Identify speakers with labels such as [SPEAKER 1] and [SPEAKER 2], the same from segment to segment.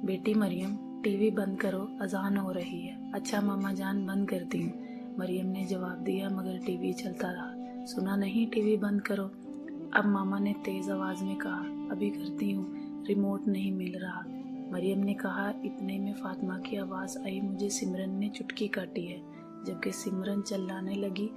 [SPEAKER 1] बेटी मरियम, टीवी बंद करो, अजान हो रही है। अच्छा मामा जान, बंद करती हूँ। मरियम ने जवाब दिया, मगर टीवी चलता रहा। सुना नहीं, टीवी बंद करो। अब मामा ने तेज आवाज में कहा, अभी करती हूँ, रिमोट नहीं मिल रहा। मरियम ने कहा। इतने में फातिमा की आवाज आई, मुझे सिमरन ने चुटकी काटी है। जबकि सिमरन चिल्लाने लगी,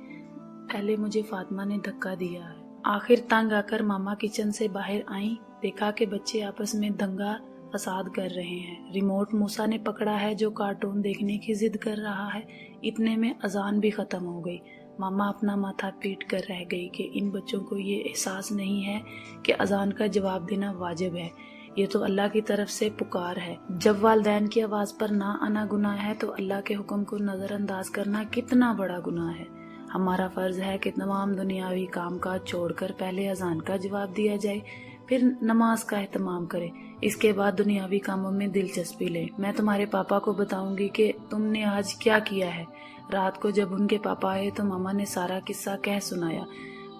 [SPEAKER 1] पहले मुझे फातिमा ने धक्का दिया है। आखिर तंग आकर मामा किचन से बाहर आई, देखा कि बच्चे आपस में दंगा फसाद कर रहे हैं। रिमोट मूसा ने पकड़ा है, जो कार्टून देखने की जिद कर रहा है। इतने में अजान भी खत्म हो गई। मामा अपना माथा पीट कर रह गई कि इन बच्चों को ये एहसास नहीं है कि अजान का जवाब देना वाजिब है। ये तो अल्लाह की तरफ से पुकार है। जब वालिदैन की आवाज पर ना आना गुनाह है, तो अल्लाह के हुक्म को नजरअंदाज करना कितना बड़ा गुनाह है। हमारा फर्ज है कि तमाम दुनियावी काम काज छोड़कर पहले अजान का जवाब दिया जाए, फिर नमाज का एहतमाम करें, इसके बाद दुनियावी कामों में दिलचस्पी लें। मैं तुम्हारे पापा को बताऊंगी कि तुमने आज क्या किया है। रात को जब उनके पापा आए तो मामा ने सारा किस्सा कह सुनाया।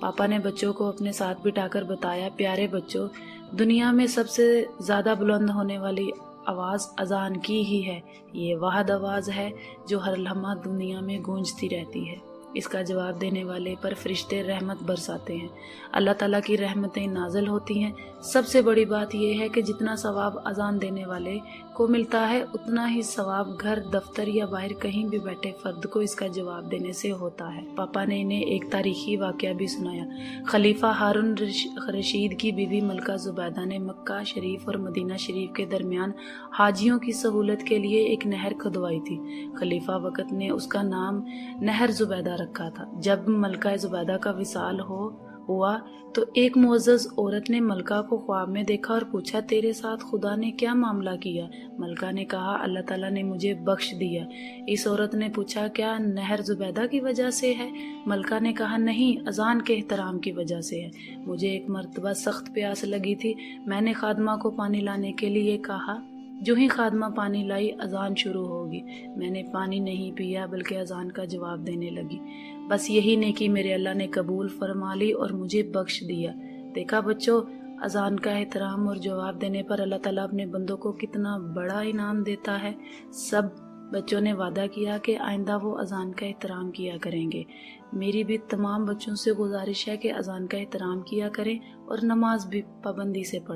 [SPEAKER 1] पापा ने बच्चों को अपने साथ बिठाकर बताया, प्यारे बच्चों, दुनिया में सबसे ज्यादा बुलंद होने वाली आवाज अजान की ही है। ये वाहिद आवाज है जो हर लम्हा दुनिया में गूंजती रहती है। इसका जवाब देने वाले पर फरिश्ते रहमत बरसाते हैं, अल्लाह ताला की रहमतें नाजिल होती हैं। सबसे बड़ी बात यह है कि जितना सवाब अजान देने वाले को मिलता है, उतना ही सवाब घर, दफ्तर या बाहर कहीं भी बैठे फर्द को इसका जवाब देने से होता है। पापा ने इन्हें एक तारीखी वाकया भी सुनाया। खलीफा हारून रशीद की बीवी मलका जुबैदा ने मक्का शरीफ और मदीना शरीफ के दरमियान हाजियों की सहूलत के लिए एक नहर खुदवाई थी। खलीफा वक्त ने उसका नाम नहर जुबैदा रखा था। जब मलका जुबैदा का विसाल हुआ तो एक मुअज़्ज़ज़ औरत ने मलका को ख्वाब में देखा और पूछा, तेरे साथ खुदा ने क्या मामला किया? मलका ने कहा, अल्लाह ताला ने मुझे बख्श दिया। इस औरत ने पूछा, क्या नहर जुबैदा की वजह से है? मलका ने कहा, नहीं, अजान के एहतराम की वजह से है। मुझे एक मर्तबा सख्त प्यास लगी थी। मैंने खादमा को पानी लाने के लिए कहा। जो ही खादमा पानी लाई, अजान शुरू होगी। मैंने पानी नहीं पिया, बल्कि अजान का जवाब देने लगी। बस यही नेकी मेरे अल्लाह ने कबूल फरमा ली और मुझे बख्श दिया। देखा बच्चों, अजान का एहतराम और जवाब देने पर अल्लाह ताला अपने बंदों को कितना बड़ा इनाम देता है। सब बच्चों ने वादा किया कि आइंदा वो अजान का एहतराम किया करेंगे। मेरी भी तमाम बच्चों से गुजारिश है कि अजान का एहतराम किया करें और नमाज भी पाबंदी से पढ़ें।